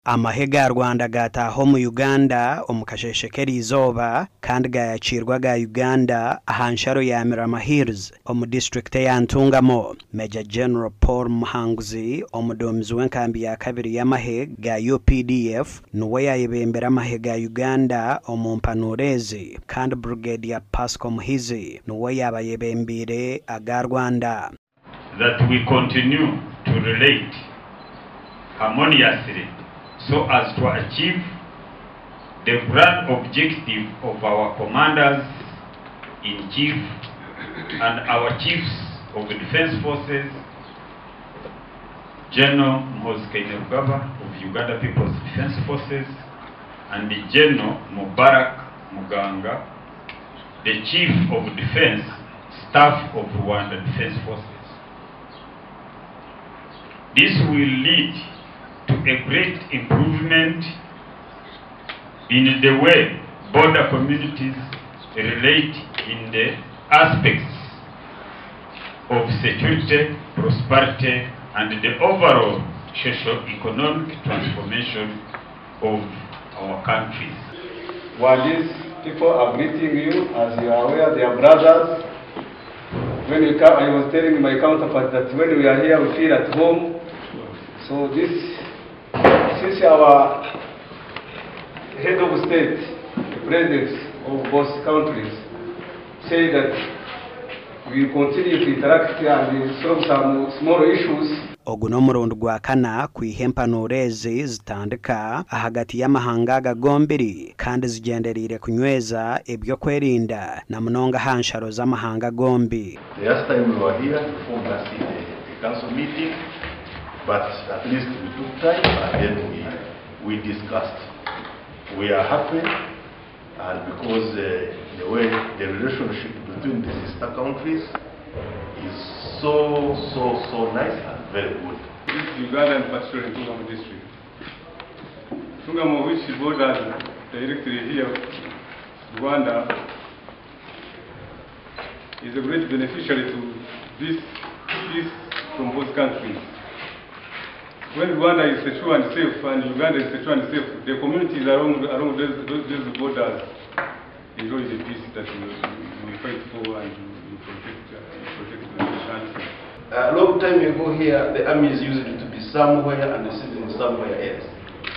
Amahega Rwanda gataho mu Uganda omukasheshekeri izoba kandi gayacirwa ga Uganda ahansharo ya Mirama Hills omu district ya Ntungamo. Major General Paul Muhanguzi omudomzi w'enkambi ya kabiri y'amahega ga UPDF nuwe yayebembera amahega ya Uganda omu mpanurezi kandi Brigadier Pascal Muhizi nuwe yabayebembire aga Rwanda. That we continue to relate harmoniously so as to achieve the grand objective of our commanders-in-chief and our chiefs of the defense forces, General Muhoozi Kainerugaba of Uganda People's Defense Forces and the General Mubarak Muganga, the Chief of Defense Staff of Rwanda Defense Forces. This will lead to a great improvement in the way border communities relate in the aspects of security, prosperity, and the overall socio-economic transformation of our countries. While these people are greeting you, as you are aware, they are brothers. When we come, I was telling my counterpart that when we are here, we feel at home. So since our head of state, the presidents of both countries, say that we continue to interact and solve some small issues. Oguno murundo gwa kana kwihempanurezi zitandika hagati y'amahanga gagombiri kandi zigenderire kunyweza ibyo kwerinda na munonga hansharo z'amahanga gombi. The last time we were here before last the council meeting, but at least we took time and then we discussed. We are happy, and because the way the relationship between the sister countries is so nice and very good. This is Uganda and particularly Ntungamo district. Ntungamo, which borders directly here, Rwanda, is a great beneficiary to this peace from both countries. When Rwanda is secure and safe and Uganda is secure and safe, the communities around those borders enjoy the peace that we fight for and we protect the country. A long time ago here, the army is used to be somewhere and the citizens somewhere else.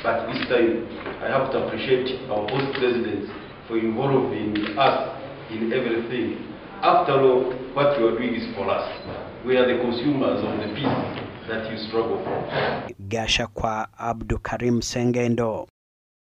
But this time, I have to appreciate our host presidents for involving us in everything. After all, what you are doing is for us. We are the consumers of the peace that you struggle for. Gasha kwa Abdukarim Sengendo.